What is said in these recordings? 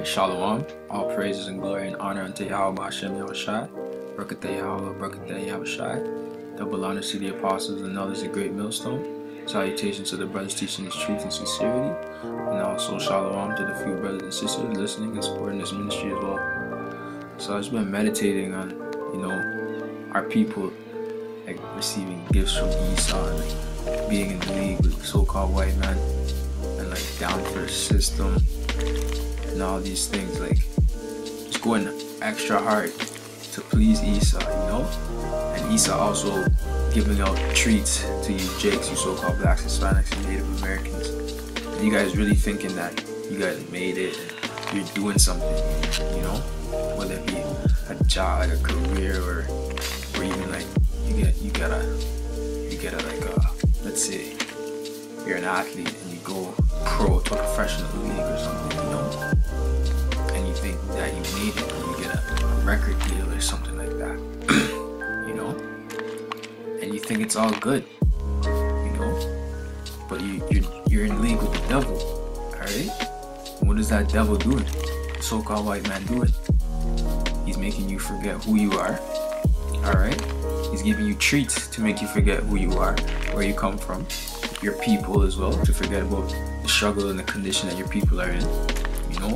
Shalom. All praises and glory and honor unto Yahweh Hashem Yahushai. Barakatah Yahweh, Barakatah Yahushai. Double honor to the apostles and others, a great millstone. Salutations to the brothers teaching this truth and sincerity. And also shalom to the few brothers and sisters listening and supporting this ministry as well. So I've just been meditating on, our people like receiving gifts from Esau and like being in the league with so-called white men and like down for the system and all these things, like just going extra hard to please Esau, and Esau also giving out treats to you Jakes, you so-called blacks, Hispanics, and Native Americans. And you guys really thinking that you guys made it and you're doing something, whether it be a job, like a career, or even like you get a let's say you're an athlete and you go pro to a professional league or something, and you think that you made it and you get a record deal or something like that, and you think it's all good, but you're in league with the devil, alright? What is that devil doing? The so-called white man doing? He's making you forget who you are, alright? He's giving you treats to make you forget who you are, where you come from, your people as well, to forget about the struggle and the condition that your people are in,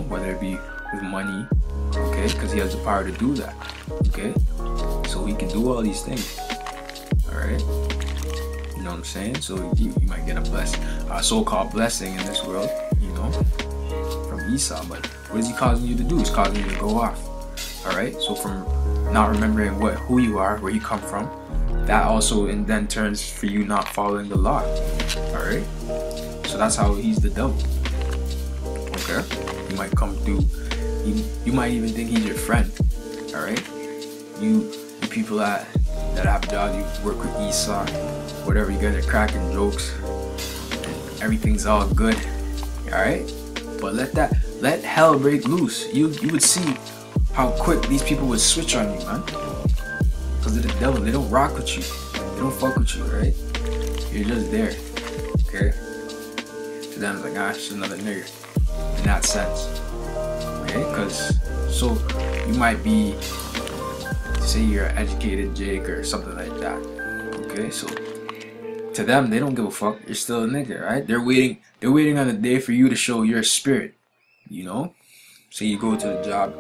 whether it be with money, okay, because he has the power to do that, okay, so he can do all these things, alright, you know what I'm saying? So you might get a so-called blessing in this world, from Esau, but what is he causing you to do? He's causing you to go off, alright? So from not remembering who you are, where you come from, that also then turns for you not following the law, alright? So that's how he's the devil, okay? You might come through, you might even think he's your friend, alright? You people that have jobs, you work with Esau, whatever, you guys are cracking jokes, and everything's all good, alright? But let hell break loose. You would see how quick these people would switch on you, man. Because of the devil, they don't rock with you. They don't fuck with you, right? You're just there, okay? To them, it's like, she's another nigger. In that sense, okay? Because, so, you might be, say you're an educated Jake or something like that, okay? So, to them, they don't give a fuck. You're still a nigger, right? They're waiting on the day for you to show your spirit, Say you go to the job,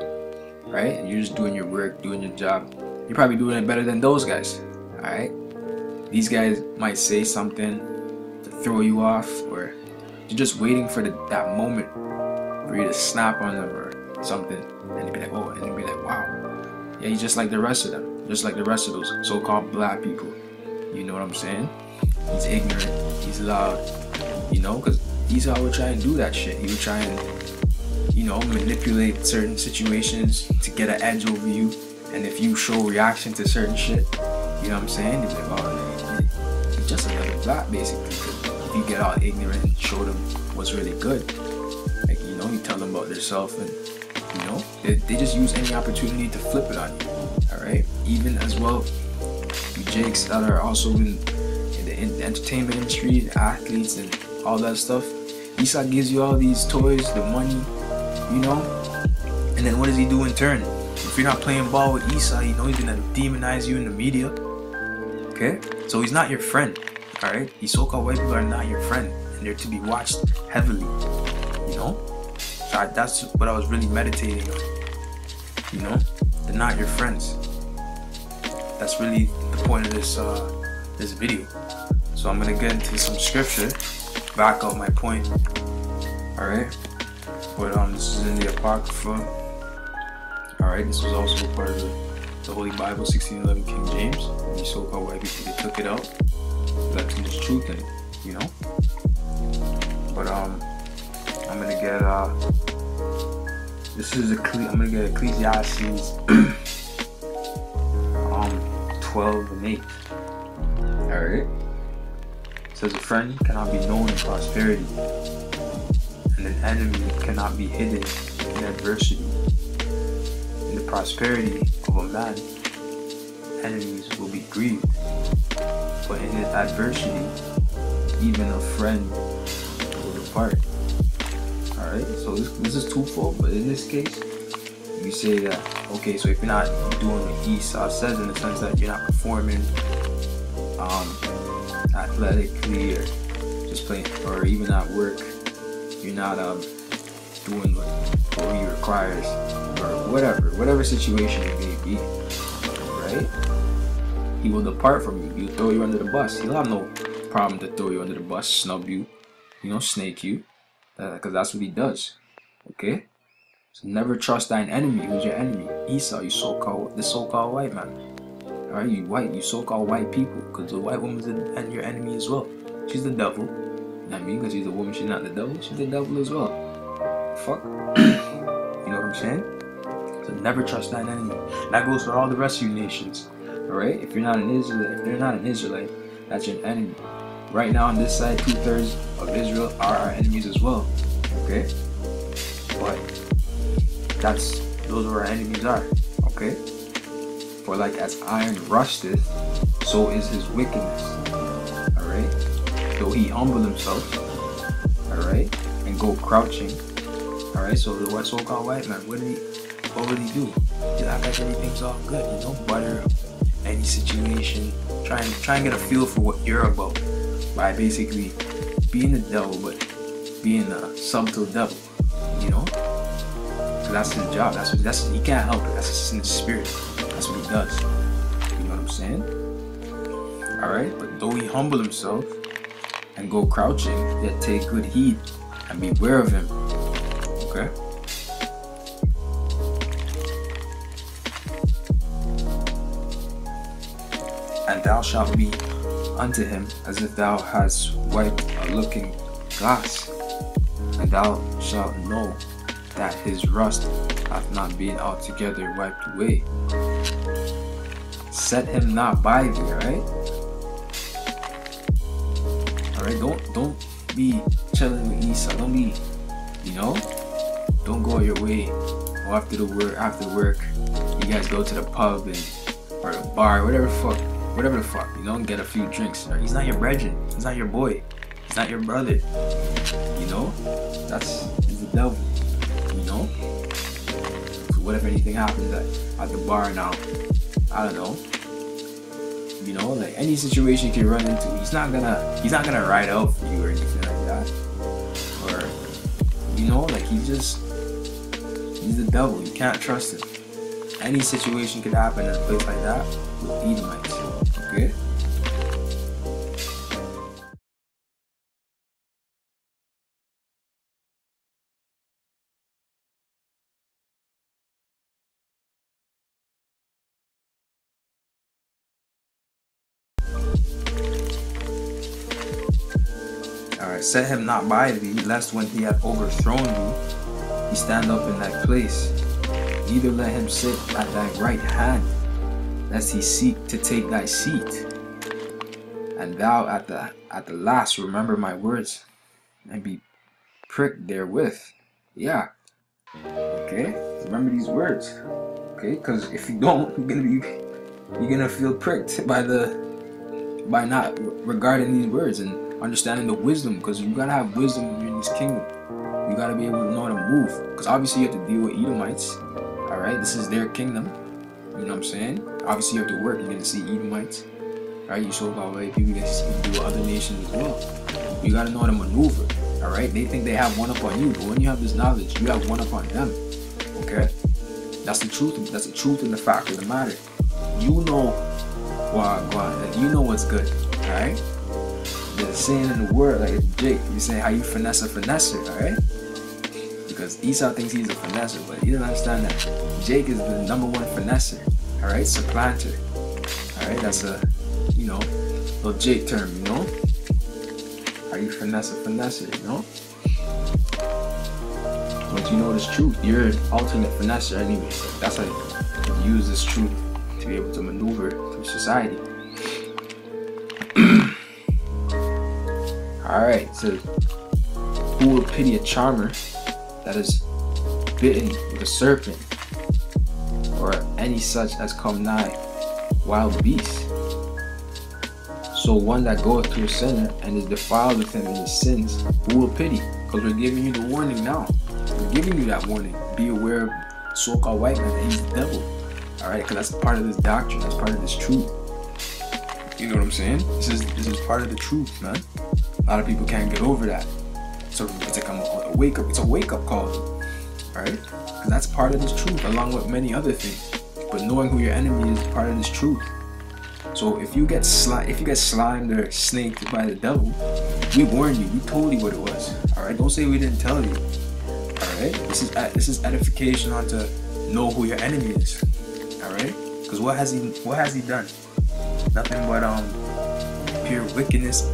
right? And you're just doing your work, doing your job. You're probably doing it better than those guys, alright? These guys might say something to throw you off, or you're just waiting for that moment for you to snap on them or something, and you'd be like, oh, and you'd be like, wow. Yeah, he's just like the rest of them, just like the rest of those so-called black people. You know what I'm saying? He's ignorant, he's loud, because Esau would try and do that shit. He would try and, manipulate certain situations to get an edge over you. And if you show reaction to certain shit, you know what I'm saying? They're like, oh, he's just another black, basically. If you get all ignorant and show them what's really good, like, you tell them about themselves, and, they just use any opportunity to flip it on you, alright? Even as well, you Jakes that are also in the entertainment industry, the athletes and all that stuff. Esau gives you all these toys, the money, and then what does he do in turn? If you're not playing ball with Esau, he's gonna demonize you in the media, okay? So he's not your friend, alright? These so-called white people are not your friend, and they're to be watched heavily, So that's what I was really meditating on, They're not your friends. That's really the point of this video. So I'm gonna get into some scripture, back up my point, alright? But this is in the Apocrypha. Alright, this was also part of the Holy Bible, 1611 King James. These so-called white people, they took it out, left too much truth in it, But I'm gonna get I'm gonna get Ecclesiastes 12 and 8. Alright. It says, a friend cannot be known in prosperity, and an enemy cannot be hidden in adversity. In the prosperity of a man, enemies will be grieved, but in his adversity, even a friend will depart. Alright, so this is twofold, but in this case, you say that, okay, so if you're not doing what Esau says, in the sense that you're not performing athletically, or just playing, or even at work, you're not doing what he requires, or whatever situation it may be, right? He will depart from you. He'll throw you under the bus. He'll have no problem to throw you under the bus, snub you, snake you, because that's what he does. Okay? So never trust thine enemy. Who's your enemy? Esau, the so-called white man. Alright, you so-called white people, because the white woman's your enemy as well. She's the devil. You know what I mean? Because she's a woman, she's not the devil. She's the devil as well. Fuck. You know what I'm saying? So never trust thine enemy. That goes for all the rest of you nations. Alright? If you're not an Israelite, that's your enemy. Right now on this side, 2/3 of Israel are our enemies as well. Okay? But those are where our enemies are. Okay? For like as iron rusteth, so is his wickedness. Alright? Though he humble himself, alright, and go crouching. Alright, so the so-called white man, what would he do? He act like everything's all good, butter any situation. Try and get a feel for what you're about by basically being the devil, but being a subtle devil. So that's his job. That's he can't help it. That's just in his spirit. That's what he does. You know what I'm saying? Alright, but though he humble himself and go crouching, yet take good heed and beware of him. Okay? And thou shalt be unto him as if thou hast wiped a looking glass, and thou shalt know that his rust hath not been altogether wiped away. Set him not by thee, alright? Alright, don't be chilling with Esau. Don't be, don't go your way. Or after work, you guys go to the pub or the bar, whatever the fuck, get a few drinks. He's not your brethren. He's not your boy. He's not your brother. He's the devil. So what if anything happens at the bar now? I don't know. Like any situation you can run into, he's not gonna ride out for you or anything like that. Or like he's the devil. You can't trust him. Any situation could happen in a place like that with Edomites. Okay? Alright, set him not by thee, lest when he hath overthrown thee, he stand up in thy place. Neither let him sit at thy right hand, lest he seek to take thy seat. And thou at the last remember my words, and be pricked therewith. Yeah. Okay? Remember these words. Okay? Because if you don't, you're gonna feel pricked by not regarding these words and understanding the wisdom, because you gotta have wisdom when you're in this kingdom. You gotta be able to know how to move, because obviously you have to deal with Edomites. Alright, this is their kingdom. You know what I'm saying? Obviously you have to work. You're gonna see Edomites. Alright, you so-called white people, you can deal with other nations as well. You gotta know how to maneuver. Alright, they think they have one up on you, but when you have this knowledge, you have one up on them. Okay? That's the truth. That's the truth and the fact of the matter. You know you know what's good. Alright? There's a saying in the word, like Jake, you say how you finesse a finesser, alright? Because Esau thinks he's a finesser, but he doesn't understand that Jake is the #1 finesser, alright? Supplanter. Alright, that's a little Jake term, how you finesse a finesser, But you know this truth, you're an alternate finesser anyway. So that's how you use this truth to be able to maneuver through society. Alright, so who will pity a charmer that is bitten with a serpent, or any such as come nigh wild beasts? So one that goeth to a sinner and is defiled with him in his sins, who will pity? Because we're giving you the warning now. We're giving you that warning. Be aware of so-called white man that he's the devil. Alright, because that's part of this doctrine, that's part of this truth. You know what I'm saying? This is part of the truth, man. A lot of people can't get over that. So it's like a wake up. It's a wake up call. Alright? Because that's part of this truth, along with many other things. But knowing who your enemy is part of this truth. So if you get slimed or snaked by the devil, we warned you. We told you what it was. Alright? Don't say we didn't tell you. Alright? This is edification on to know who your enemy is. Alright? Because what has he done? Nothing but pure wickedness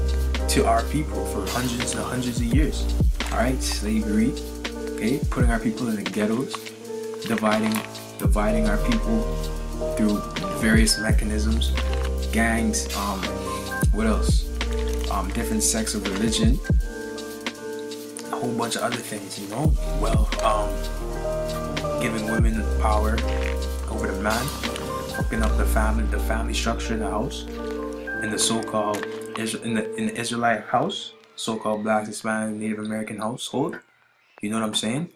to our people for hundreds and hundreds of years. Alright? Slavery. Okay? Putting our people in the ghettos, dividing our people through various mechanisms, gangs, what else? Different sects of religion, a whole bunch of other things, you know? Well, giving women power over the man, hooking up the family structure in the house, in the so-called in the Israelite house, so-called Black, Hispanic, Native American household. You know what I'm saying?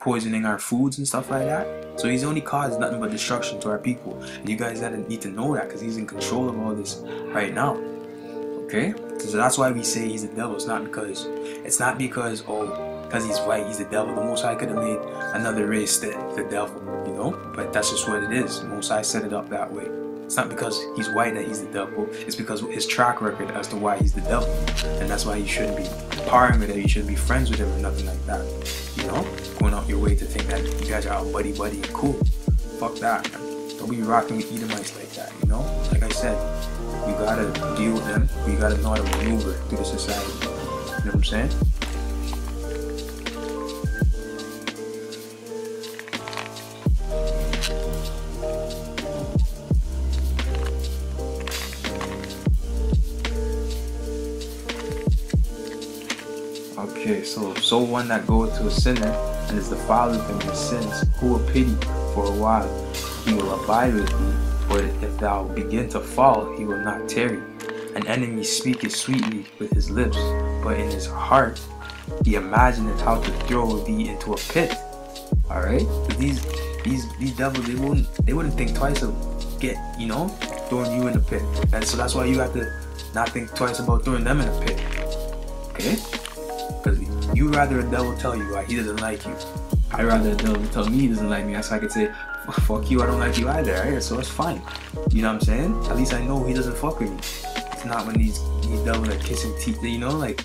Poisoning our foods and stuff like that. So he's only caused nothing but destruction to our people. And you guys need to know that because he's in control of all this right now. Okay? So that's why we say he's the devil. It's not because he's white, he's the devil. The Most High could have made another race the devil, you know? But that's just what it is. The Most High set it up that way. It's not because he's white that he's the devil. It's because of his track record as to why he's the devil. And that's why you shouldn't be parring with him. You shouldn't be friends with him or nothing like that. You know? Going out your way to think that you guys are all buddy and cool. Fuck that, man. Don't be rocking with Edomites like that, you know? Like I said, you gotta deal with them, but you gotta know how to maneuver through the society. You know what I'm saying? Okay, so one that goeth to a sinner and is defiled with him in his sins, who will pity for a while? He will abide with thee, but if thou begin to fall, he will not tarry. An enemy speaketh sweetly with his lips, but in his heart he imagineth how to throw thee into a pit. Alright? These devils, they wouldn't think twice of throwing you in a pit. And so that's why you have to not think twice about throwing them in a pit. Okay? Because you'd rather a devil tell you why he doesn't like you. I'd rather a devil tell me he doesn't like me. That's why I could say, fuck you, I don't like you either, right? So it's fine. You know what I'm saying? At least I know he doesn't fuck with me. It's not when these devils are kissing teeth, you know, like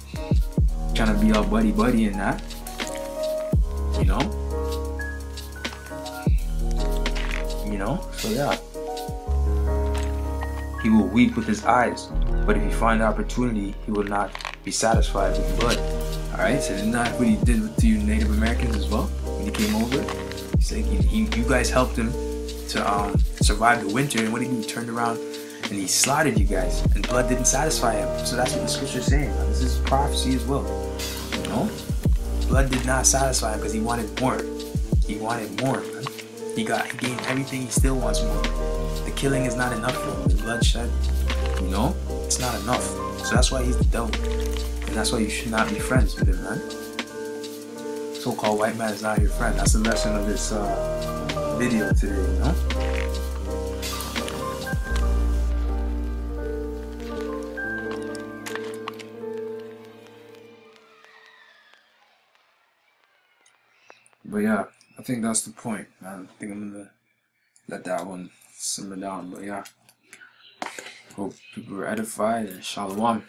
trying to be all buddy and that. You know? So yeah. He will weep with his eyes, but if he find the opportunity, he will not be satisfied with blood. Alright, so isn't that what he did to you Native Americans as well? When he came over, he said you guys helped him to survive the winter, and what did he do? He turned around and he slaughtered you guys, and blood didn't satisfy him. So that's what the scripture's saying. This is prophecy as well. You know, blood did not satisfy him because he wanted more. He wanted more, man. He gained everything. He still wants more. The killing is not enough for him. The bloodshed, you know, it's not enough. So that's why he's the devil. And that's why you should not be friends with him, man. So-called white man is not your friend. That's the lesson of this video today, you know? But yeah, I think that's the point, man. I think I'm gonna let that one simmer down. But yeah, hope people were edified, and shalom.